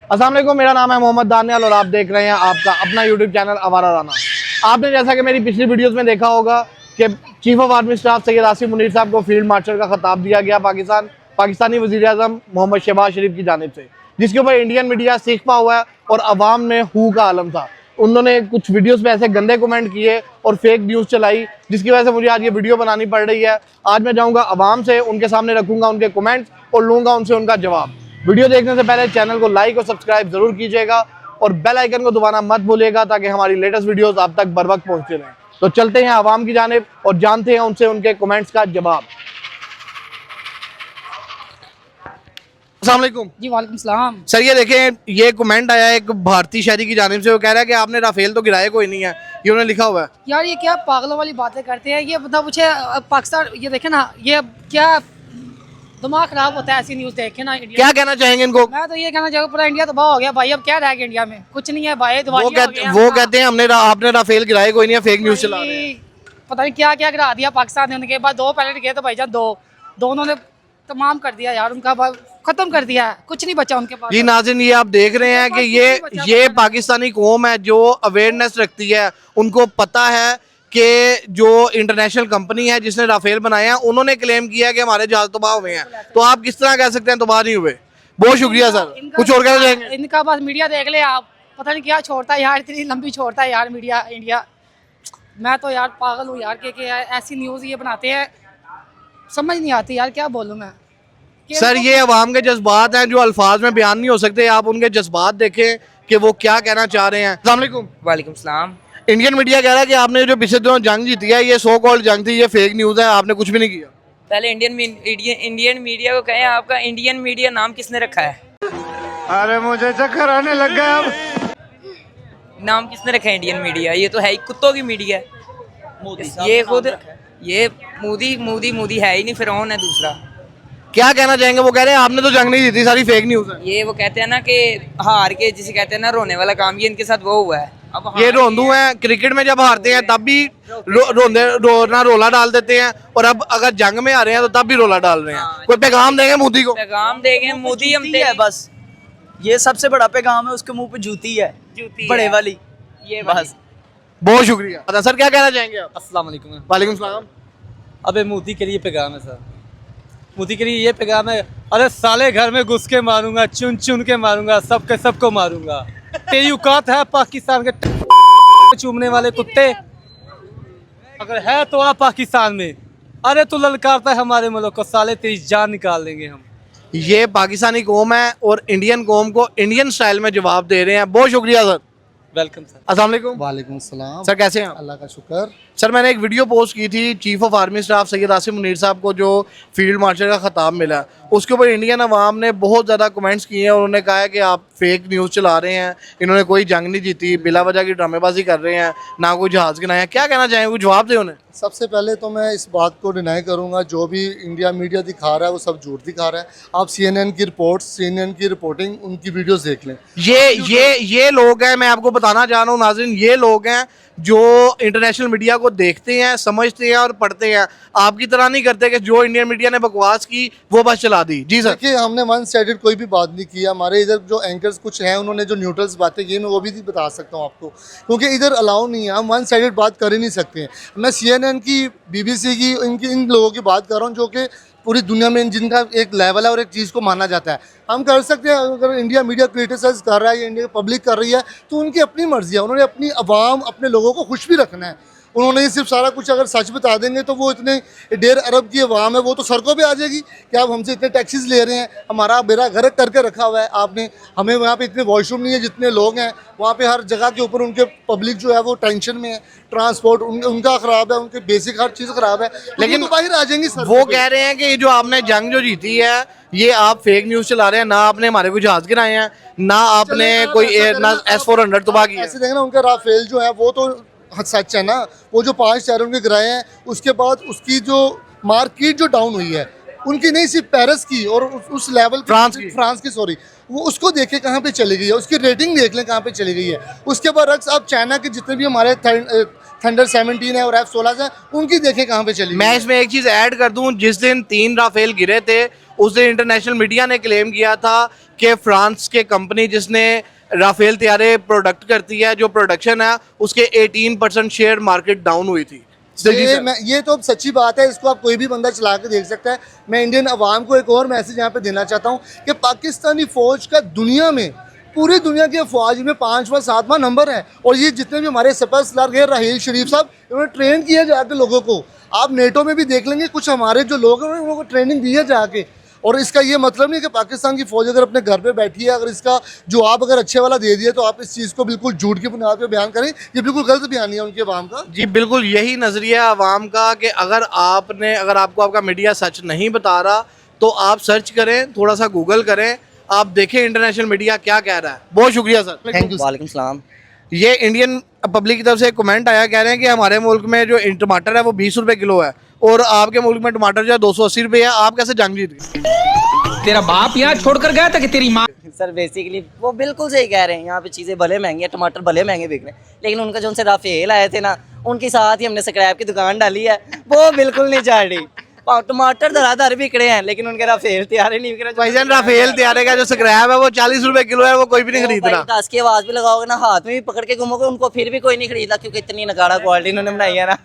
अस्सलाम वालेकुम, मेरा नाम है मोहम्मद दानियाल और आप देख रहे हैं आपका अपना यूट्यूब चैनल आवारा राना। आपने जैसा कि मेरी पिछली वीडियोस में देखा होगा कि chief of army staff Syed Asim Munir साहब को फील्ड मार्शल का खिताब दिया गया पाकिस्तानी वज़ीर आज़म मोहम्मद शहबाज शरीफ की जानिब से, जिसके ऊपर इंडियन मीडिया सीखा हुआ है और अवाम में हू का आलम था। उन्होंने कुछ वीडियोस में ऐसे गंदे कमेंट किए और फेक न्यूज़ चलाई, जिसकी वजह से मुझे आज ये वीडियो बनानी पड़ रही है। आज मैं जाऊँगा अवाम से, उनके सामने रखूँगा उनके कमेंट्स और लूँगा उनसे उनका जवाब। वीडियो देखने से पहले चैनल को लाइक और सब्सक्राइब जरूर कीजिएगा और बेल आइकन को दबाना मत भूलिएगा ताकि हमारी लेटेस्ट वीडियोस आप तक बर वक्त पहुंचते रहें। तो चलते हैं आवाम की जानिब और जानते हैं उनसे उनके कमेंट्स का जवाब। अस्सलाम वालेकुम जी वालेकुम सलाम। सर, ये देखें, ये कमेंट आया है एक भारतीय शहरी की जानिब से। वो कह रहा है कि आपने राफेल तो गिराया कोई नहीं है, ये उन्होंने लिखा हुआ है। यार ये क्या पागलों वाली बातें करते हैं, ये मतलब मुझे पाकिस्तान, ये देखे ना, ये क्या दिमाग खराब होता है ऐसी न्यूज़ देख के ना। इंडिया क्या कहना चाहेंगे इनको? मैं तो ये कहना चाहूँगा पूरा इंडिया तबाह हो गया भाई। अब क्या रह गया इंडिया में? कुछ नहीं है भाई। वो कहते हैं आपने राफेल गिराया कोई नहीं है, फेक न्यूज़ चला रहे हैं। पता नहीं क्या क्या गिरा दिया पाकिस्तान ने। उनके बाद 2 पायलट गए तो भाईजान दोनों ने तमाम कर दिया यार, उनका खत्म कर दिया है, कुछ नहीं बचा उनके पास। जी नाज़रीन, ये आप देख रहे हैं कि ये पाकिस्तानी कौम है जो अवेयरनेस रखती है। उनको पता है कि जो इंटरनेशनल कंपनी है जिसने राफेल बनाया है, उन्होंने क्लेम किया कि हमारे जहाज तबाह हुए हैं, तो आप किस तरह कह सकते हैं तबाह नहीं हुए? बहुत शुक्रिया सर। कुछ और कहना चाहेंगे? इनका बस मीडिया देख ले आप, पता नहीं क्या छोड़ता है यार, इतनी लंबी छोड़ता है यार मीडिया इंडिया। मैं तो यार पागल हूँ यार कि ऐसी न्यूज़ ये बनाते हैं, समझ नहीं आती यार, क्या बोलूँ मैं। सर, ये अवाम के जज्बात हैं जो अल्फाज में बयान नहीं हो सकते। आप उनके जज्बात देखें कि वो क्या कहना चाह रहे हैं। अस्सलाम वालेकुम। वालेकुम सलाम। इंडियन मीडिया कह रहा है कि आपने जो पिछले दिनों जंग जीती है, ये सो कॉल्ड जंग थी, ये फेक न्यूज़ है, आपने कुछ भी नहीं किया। पहले इंडियन मीडिया को कहें, आपका इंडियन मीडिया नाम किसने रखा है? अरे मुझे चक्कर आने लग गया अब। नाम किसने रखा है इंडियन मीडिया? ये तो है ही कुत्तों की मीडिया। ये खुद ये मोदी है ही नहीं, फिरौन है दूसरा। क्या कहना चाहेंगे? वो कह रहे हैं आपने तो जंग नहीं जीती, सारी फेक न्यूज़ है। ये वो कहते हैं ना कि हार के, जिसे कहते हैं ना रोने वाला काम, ये इनके साथ वो हुआ है। अब ये रोंदू हैं, क्रिकेट में जब हारते हैं तब भी रोला डाल देते हैं, और अब अगर जंग में आ रहे हैं तो तब भी रोला डाल रहे हैं। कोई पैगाम देंगे मोदी को? पैगाम देंगे मोदी, हम है बस, ये सबसे बड़ा पैगाम है। उसके मुंह पे जूती है, बड़े वाली, ये बस। बहुत शुक्रिया सर। क्या कहना चाहेंगे आप? अस्सलाम वालेकुम। वालेकुम सलाम। अबे मोदी के लिए पैगाम है सर, मोदी के लिए ये पैगाम है, अरे साले घर में घुस के मारूंगा, चुन चुन के मारूंगा, सबके सबको मारूंगा। तेरी औकात है पाकिस्तान के चूमने वाले कुत्ते? अगर है तो आ पाकिस्तान में, अरे तू ललकारता है हमारे मुल्क को, साले तेरी जान निकाल देंगे हम। ये पाकिस्तानी कौम है और इंडियन कौम को इंडियन स्टाइल में जवाब दे रहे हैं। बहुत शुक्रिया सर। Welcome sir. अस्सलाम वालेकुम। वालेकुम सलाम। सर कैसे हैं आप? अल्लाह का शुक्र। सर, मैंने एक वीडियो पोस्ट की थी chief of army staff Syed Asim Munir साहब को जो फील्ड मार्शल का खिताब मिला, उसके ऊपर इंडियन अवाम ने बहुत ज़्यादा कमेंट्स किए हैं। उन्होंने कहा है कि आप फेक न्यूज़ चला रहे हैं, इन्होंने कोई जंग नहीं जीती, बिला वजह की ड्रामेबाजी कर रहे हैं, ना कोई जहाज़ गिराया। क्या कहना चाहेंगे? कुछ जवाब दें उन्हें। सबसे पहले तो मैं इस बात को डिनाई करूंगा, जो भी इंडिया मीडिया दिखा रहा है वो सब झूठ दिखा रहा है। आप CNN की रिपोर्टिंग, उनकी वीडियोस देख लें। ये लोग हैं, मैं आपको बताना चाह रहा हूँ नाज़रीन, ये लोग हैं जो इंटरनेशनल मीडिया को देखते हैं, समझते हैं और पढ़ते हैं। आपकी तरह नहीं करते कि जो इंडियन मीडिया ने बकवास की वो बस चला दी। जी सर। देखिए, हमने वन साइडेड कोई भी बात नहीं की। हमारे इधर जो एंकर्स कुछ हैं, उन्होंने जो न्यूट्रल्स बातें की, मैं वो भी बता सकता हूँ आपको, क्योंकि इधर अलाउ नहीं है, हम वन साइडेड बात कर ही नहीं सकते हैं। मैं CNN की, BBC की, इन लोगों की बात कर रहा हूँ जो कि पूरी दुनिया में जिनका एक लेवल है और एक चीज़ को माना जाता है। हम कर सकते हैं, अगर इंडिया मीडिया क्रिटिसाइज कर रहा है या इंडिया पब्लिक कर रही है तो उनकी अपनी मर्जी है। उन्होंने अपनी अवाम, अपने लोगों को खुश भी रखना है। उन्होंने सिर्फ सारा कुछ अगर सच बता देंगे तो वो इतने 1.5 अरब की अवाम है, वो तो सड़कों पे आ जाएगी कि आप हमसे इतने टैक्सेस ले रहे हैं, हमारा बेड़ा गर्क करके रखा हुआ है आपने, हमें वहाँ पे इतने वॉशरूम नहीं है जितने लोग हैं वहाँ पे। हर जगह के ऊपर उनके पब्लिक जो है वो टेंशन में है, ट्रांसपोर्ट उनका ख़राब है, उनके बेसिक हर चीज़ ख़राब है, लेकिन तो बाहर आ जाएंगी। वो कह रहे हैं कि जो आपने जंग जो जीती है ये आप फेक न्यूज़ चला रहे हैं, ना आपने हमारे कोई जहाज़ गिराए हैं, ना आपने कोई S-400 तबाह किया। ऐसे देखना, उनका राफेल जो है वो तो सच है ना। वो जो 5 शहर उनके गिराए हैं, उसके बाद उसकी जो मार्केट जो डाउन हुई है, उनकी नहीं सिर्फ पेरिस की और उस लेवल फ्रांस की सॉरी, वो उसको देखे कहाँ पे चली गई है, उसकी रेटिंग देख लें कहाँ पे चली गई है। उसके बाद अब चाइना के जितने भी हमारे थंडर 17 है और F-16 है, उनकी देखें कहाँ पे चली। मैं इसमें एक चीज़ ऐड कर दूं, जिस दिन 3 राफेल गिरे थे उस दिन इंटरनेशनल मीडिया ने क्लेम किया था कि फ्रांस के कंपनी जिसने राफेल तैयारे प्रोडक्ट करती है, जो प्रोडक्शन है उसके 18% शेयर मार्केट डाउन हुई थी। ये तो अब सच्ची बात है, इसको आप कोई भी बंदा चला के देख सकता है। मैं इंडियन अवाम को एक और मैसेज यहाँ पे देना चाहता हूँ कि पाकिस्तानी फ़ौज का दुनिया में, पूरी दुनिया की फ़ौज में 5वां 7वां नंबर है। और ये जितने भी हमारे सपर सलार गए राहील शरीफ साहब, इन्होंने ट्रेन किया जाके लोगों को। आप नेटो में भी देख लेंगे, कुछ हमारे जो लोग हैं उनको ट्रेनिंग दी है जाके। और इसका ये मतलब नहीं कि पाकिस्तान की फ़ौज अगर अपने घर पे बैठी है, अगर इसका जवाब अगर अच्छे वाला दे दिया तो आप इस चीज़ को बिल्कुल झूठ की बुनियाद पे बयान करें। ये बिल्कुल गलत बयान है उनके अवाम का। जी बिल्कुल यही नज़रिया अवाम का कि अगर आपको आपका मीडिया सच नहीं बता रहा तो आप सर्च करें, थोड़ा सा गूगल करें, आप देखें इंटरनेशनल मीडिया क्या कह रहा है। बहुत शुक्रिया सर, थैंक यू। वालेकुम सलाम। ये इंडियन पब्लिक की तरफ से एक कमेंट आया, कह रहे हैं कि हमारे मुल्क में जो टमाटर है वो 20 रुपए किलो है और आपके मुल्क में टमाटर जो है 280 रुपये है। आप कैसे जंग जीत गए? तेरा बाप यहाँ छोड़कर गया था कि तेरी माँ? सर बेसिकली वो बिल्कुल सही कह रहे हैं, यहाँ पे चीज़ें भले महंगी हैं, टमाटर भले महंगे बिक रहे हैं, लेकिन उनका जो उनसे राफेल आए थे ना, उनके साथ ही हमने स्क्रैप की दुकान डाली है, वो बिल्कुल नहीं चल रही। टमाटर धड़ाधड़ बिक रहे हैं लेकिन उनके राफेल तैयारे नहीं बिक रहे। भाईजान राफेल तैयारे का जो स्क्रैप है वो 40 रुपए किलो है, वो कोई भी नहीं खरीद रहा। 10 की आवाज़ भी लगाओगे ना, हाथ में भी पकड़ के घूमोगे, उनको फिर भी कोई नहीं खरीदा, क्योंकि इतनी नकारा क्वालिटी उन्होंने बनाई है ना।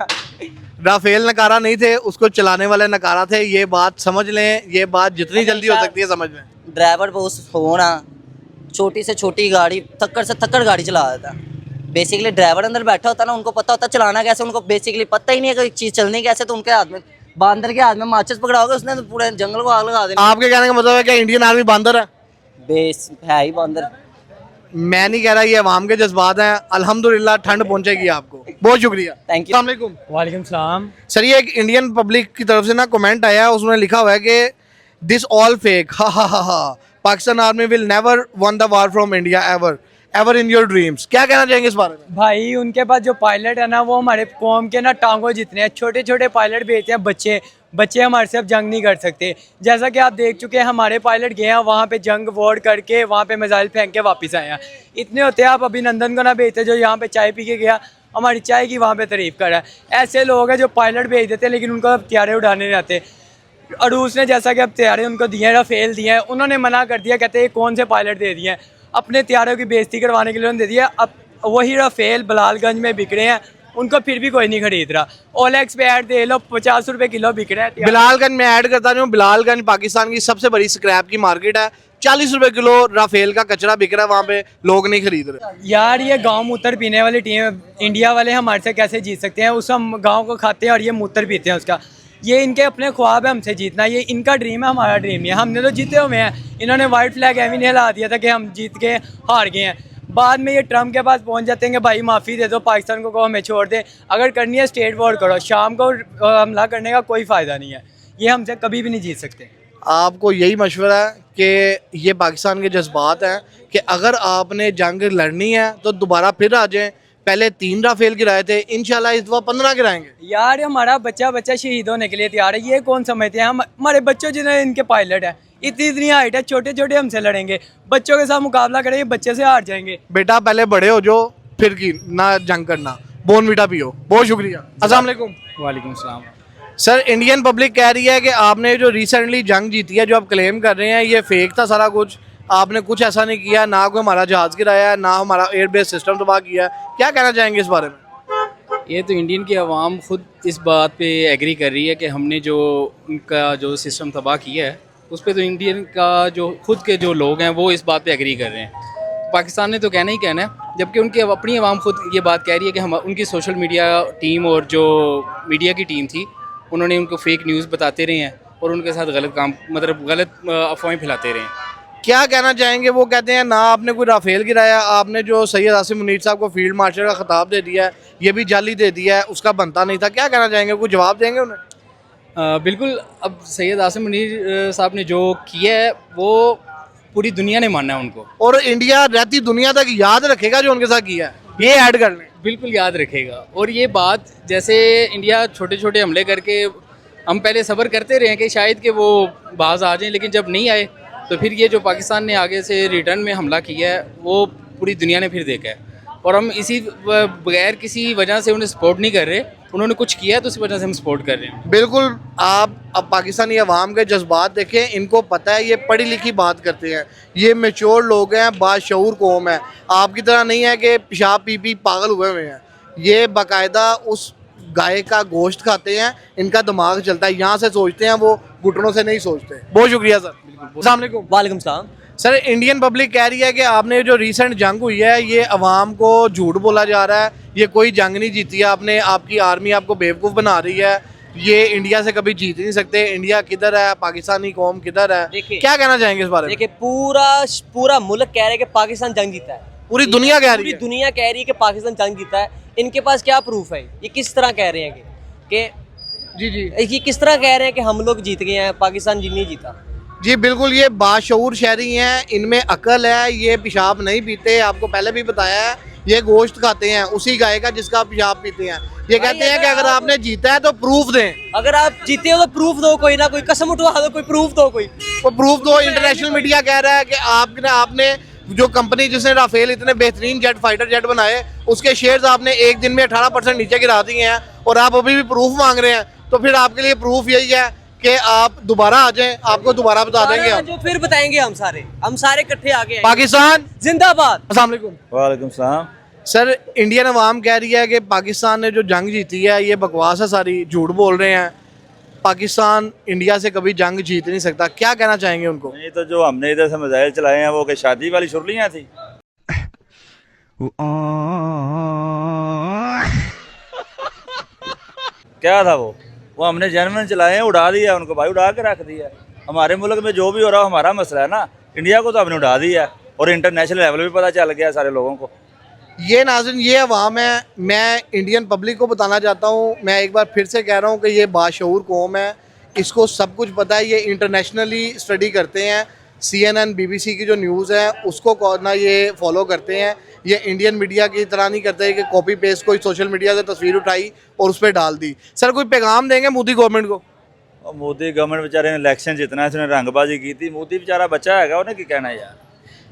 राफेल नकारा नहीं थे, उसको चलाने वाले नकारा थे। ये बात समझ लें, ये बात जितनी जल्दी हो सकती है समझ लें। ड्राइवर वो होना, छोटी से छोटी गाड़ी, थक्कड़ से थक्कड़ गाड़ी चला देता। बेसिकली ड्राइवर अंदर बैठा होता ना, उनको पता होता चलाना कैसे, उनको बेसिकली पता ही नहीं है कि चीज़ चलनी कैसे। तो उनके हाथ में, बांदर के हाथ में माचिस पकड़ाओगे, उसने तो पूरे जंगल को आग लगा देनी। आपके कहने का मतलब है कि इंडियन आर्मी बंदर है? बेस है ही बांदर। मैं नहीं कह रहा, ये अवाम के जज्बात हैं। अल्हम्दुलिल्लाह ठंड पहुंचेगी आपको। बहुत शुक्रिया, थैंक यू। अस्सलाम वालेकुम। वालेकुम सलाम। सर ये एक इंडियन पब्लिक की तरफ से ना कमेंट आया है, उसमें लिखा हुआ है कि दिस ऑल फेक, हा हा हा हा, Pakistan army will never won the war from India ever in your dreams. क्या कहना चाहेंगे इस बारे में? भाई उनके पास जो पायलट है ना, वो हमारे कौम के ना टांगों जितने हैं। छोटे छोटे पायलट भेजते हैं, बच्चे हमारे से अब जंग नहीं कर सकते। जैसा कि आप देख चुके हैं, हमारे पायलट गए हैं वहाँ पे जंग वॉर्ड करके, वहाँ पे मिसाइल फेंक के वापस आए हैं। इतने होते हैं, आप अभिनंदन को ना भेजते जो यहाँ पे चाय पी के गया, हमारी चाय की वहाँ पे तारीफ कर रहा है। ऐसे लोग हैं जो पायलट भेज देते हैं लेकिन उनको अब तैयारे उड़ाने नहीं आते। अरूस ने जैसा कि अब तैयारे उनको दिए हैं, राफेल दिए हैं, उन्होंने मना कर दिया, कहते हैं कौन से पायलट दे दिए हैं, अपने तैयारों की बेइज्जती करवाने के लिए उन्होंने दे दिया। अब वही राफेल बलालगंज में बिक रहे हैं, उनको फिर भी कोई नहीं खरीद रहा। ओलेक्स पे ऐड दे लो, 50 रुपए किलो बिक रहे हैं। बिलालगंज में ऐड करता हूँ, बिलालगंज पाकिस्तान की सबसे बड़ी स्क्रैप की मार्केट है। 40 रुपए किलो राफेल का कचरा बिक रहा है, वहाँ पे लोग नहीं खरीद रहे। यार ये गांव मूत्र पीने वाली टीम, इंडिया वाले हमारे से कैसे जीत सकते हैं? उस हम गांव को खाते हैं और ये मूत्र पीते हैं उसका। ये इनके अपने ख्वाब है हमसे जीतना, ये इनका ड्रीम है, हमारा ड्रीम नहीं है। हमने तो जीते हुए हैं, इन्होंने वाइट फ्लैग एवं नहीं हिला दिया था कि हम जीत के हार गए हैं। बाद में ये ट्रम्प के पास पहुंच जाते हैं कि भाई माफ़ी दे दो, पाकिस्तान को हमें छोड़ दे, अगर करनी है स्टेट वॉर करो, शाम को हमला करने का कोई फ़ायदा नहीं है। ये हमसे कभी भी नहीं जीत सकते। आपको यही मशवरा है कि ये पाकिस्तान के जज्बात हैं कि अगर आपने जंग लड़नी है तो दोबारा फिर आ जाएं। पहले 3 राफेल गिराए थे, इंशाल्लाह इस दफा 15 गिराएंगे। यार हमारा बच्चा शहीद होने के लिए तैयार है, ये कौन समझते हैं? हम हमारे बच्चों जिन्हें इनके पायलट है, इतनी हाइट है, छोटे छोटे हमसे लड़ेंगे, बच्चों के साथ मुकाबला करेंगे, बच्चे से हार जाएंगे। बेटा पहले बड़े हो जो, फिर की ना जंग करना, बोर्नवीटा पियो। बहुत शुक्रिया, अस्सलाम वालेकुम। वालेकुम सलाम। सर इंडियन पब्लिक कह रही है कि आपने जो रिसेंटली जंग जीती है, जो आप क्लेम कर रहे हैं, ये फेक था सारा कुछ, आपने कुछ ऐसा नहीं किया, ना कोई हमारा जहाज़ गिराया, ना हमारा एयरबेस सिस्टम तबाह किया। क्या कहना चाहेंगे इस बारे में? ये तो इंडियन की आवाम खुद इस बात पे एग्री कर रही है कि हमने जो उनका जो सिस्टम तबाह किया है, उस पे तो इंडियन का जो खुद के जो लोग हैं वो इस बात पे एग्री कर रहे हैं। पाकिस्तान ने तो कहना ही कहना है, जबकि उनकी अपनी आवाम खुद ये बात कह रही है कि हम उनकी सोशल मीडिया टीम और जो मीडिया की टीम थी, उन्होंने उनको फेक न्यूज़ बताते रहे हैं और उनके साथ गलत काम, मतलब गलत अफवाहें फैलाते रहे हैं। क्या कहना चाहेंगे? वो कहते हैं ना आपने कोई राफेल गिराया, आपने जो सैयद आसिम मुनीर साहब को फील्ड मार्शल का खिताब दे दिया है, ये भी जाली दे दिया है, उसका बनता नहीं था। क्या कहना चाहेंगे? कोई जवाब देंगे उन्हें? बिल्कुल। अब सैयद आसिम मुनीर साहब ने जो किया है वो पूरी दुनिया ने माना है उनको, और इंडिया रहती दुनिया तक याद रखेगा जो उनके साथ किया है। ये ऐड कर लें। बिल्कुल याद रखेगा। और ये बात, जैसे इंडिया छोटे छोटे हमले करके, हम पहले सब्र करते रहे कि शायद कि वो बाज आ जाएं, लेकिन जब नहीं आए तो फिर ये जो पाकिस्तान ने आगे से रिटर्न में हमला किया है वो पूरी दुनिया ने फिर देखा है। और हम इसी बगैर किसी वजह से उन्हें सपोर्ट नहीं कर रहे। उन्होंने कुछ किया है तो उसी वजह से हम सपोर्ट कर रहे हैं। बिल्कुल, आप अब पाकिस्तानी अवाम के जज्बात देखें, इनको पता है, ये पढ़ी लिखी बात करते हैं, ये मेच्योर लोग हैं, बाशऊर कौम है। आपकी तरह नहीं है कि पेशाब पी पी पागल हुए हुए हैं। ये बाकायदा उस गाय का गोश्त खाते हैं, इनका दिमाग चलता है, यहाँ से सोचते हैं, वो घुटनों से नहीं सोचते। बहुत शुक्रिया सर। अस्सलाम वालेकुम। वालेकुम सलाम। सर, इंडियन पब्लिक कह रही है कि आपने जो रिसेंट जंग हुई है ये अवाम को झूठ बोला जा रहा है, ये कोई जंग नहीं जीती है आपने, आपकी आर्मी आपको बेवकूफ़ बना रही है, ये इंडिया से कभी जीत नहीं सकते, इंडिया किधर है, पाकिस्तानी कौम किधर है, क्या कहना चाहेंगे इस बारे में? देखिए, पूरा मुल्क कह रहा है कि पाकिस्तान जंग जीता है, पूरी दुनिया कह रही पूरी है, दुनिया कह रही है कि पाकिस्तान जंग जीता है। इनके पास क्या प्रूफ है? ये किस तरह कह रहे हैं कि जी जी ये किस तरह कह रहे हैं कि हम लोग जीत गए हैं, पाकिस्तान नहीं जीता? जी बिल्कुल, ये बाशऊर शहरी हैं, इनमें अकल है, ये पेशाब नहीं पीते, आपको पहले भी बताया है, ये गोश्त खाते हैं उसी गाय का जिसका आप पेशाब पीते हैं। ये कहते हैं कि अगर आपने जीता है तो प्रूफ दें, अगर आप जीते हो तो प्रूफ दो, कोई ना कोई कसम उठवा दो, कोई प्रूफ दो, कोई वो प्रूफ दो। इंटरनेशनल मीडिया कह रहा है कि आपने जो कंपनी जिसने राफेल इतने बेहतरीन जेट फाइटर जेट बनाए उसके शेयर्स आपने एक दिन में 18% नीचे गिरा दिए हैं और आप अभी भी प्रूफ मांग रहे हैं। तो फिर आपके लिए प्रूफ यही है कि आप दोबारा आ जाएं, आपको दोबारा बता देंगे हम। जो फिर बताएंगे हम सारे इकट्ठे आगे आएंगे। पाकिस्तान जिंदाबाद। अस्सलाम वालेकुम। वालेकुम सलाम। सर, इंडियन अवाम कह रही है कि पाकिस्तान ने जो जंग जीती है ये बकवास है, सारी झूठ बोल रहे हैं, पाकिस्तान इंडिया से कभी जंग जीत नहीं सकता, क्या कहना चाहेंगे उनको? नहीं तो जो हमने इधर से मिसाइल चलाए हैं वो कि शादी वाली शुरलियाँ थी। क्या था वो हमने जेनवन चलाए हैं, उड़ा दिया उनको भाई, उड़ा के रख दिया। हमारे मुल्क में जो भी हो रहा हो हमारा मसला है ना, इंडिया को तो हमने उड़ा दिया और इंटरनेशनल लेवल भी पता चल गया सारे लोगों को। ये नाज़रीन, ये अवाम है, मैं इंडियन पब्लिक को बताना चाहता हूँ, मैं एक बार फिर से कह रहा हूँ कि ये बाशऊर कौम है, इसको सब कुछ पता है, ये इंटरनेशनली स्टडी करते हैं, CNN BBC की जो न्यूज़ है उसको ना ये फॉलो करते हैं, ये इंडियन मीडिया की तरह नहीं करते कि कॉपी पेस्ट कोई सोशल मीडिया से तस्वीर उठाई और उस पर डाल दी। सर, कोई पैगाम देंगे मोदी गवर्नमेंट को? और मोदी गवर्नमेंट बेचारे ने इलेक्शन जितना है, उसने रंगबाजी की थी, मोदी बेचारा बच्चा है, उन्हें क्या कहना है यार।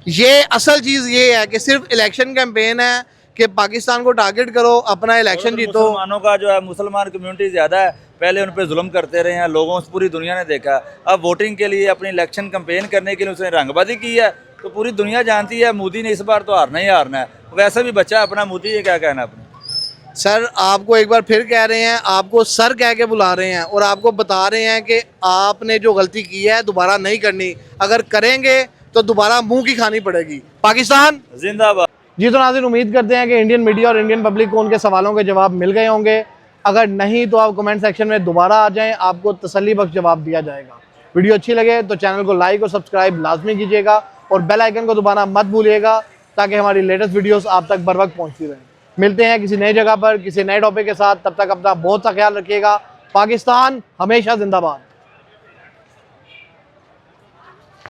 ये असल चीज़ ये है कि सिर्फ इलेक्शन कैंपेन है कि पाकिस्तान को टारगेट करो, अपना इलेक्शन जीतो। मुसलमानों का जो है, मुसलमान कम्युनिटी ज़्यादा है, पहले उन पर जुल्म करते रहे हैं लोगों, पूरी दुनिया ने देखा। अब वोटिंग के लिए, अपनी इलेक्शन कैंपेन करने के लिए उसने रंगबाजी की है, तो पूरी दुनिया जानती है मोदी ने इस बार तो हारना ही हारना है। वैसे भी बच्चा अपना, मोदी ये क्या कहना अपना। सर, आपको एक बार फिर कह रहे हैं, आपको सर कह के बुला रहे हैं और आपको बता रहे हैं कि आपने जो गलती की है दोबारा नहीं करनी, अगर करेंगे तो दोबारा मुंह की खानी पड़ेगी। पाकिस्तान जिंदाबाद। जी तो नाज़रीन, उम्मीद करते हैं कि इंडियन मीडिया और इंडियन पब्लिक को उनके सवालों के जवाब मिल गए होंगे। अगर नहीं तो आप कमेंट सेक्शन में दोबारा आ जाएं, आपको तसल्ली बख्श जवाब दिया जाएगा। वीडियो अच्छी लगे तो चैनल को लाइक और सब्सक्राइब लाजमी कीजिएगा और बेल आइकन को दबाना मत भूलिएगा ताकि हमारी लेटेस्ट वीडियोस आप तक बर वक्त पहुँचती रहें। मिलते हैं किसी नई जगह पर किसी नए टॉपिक के साथ, तब तक अपना बहुत सा ख्याल रखिएगा। पाकिस्तान हमेशा जिंदाबाद।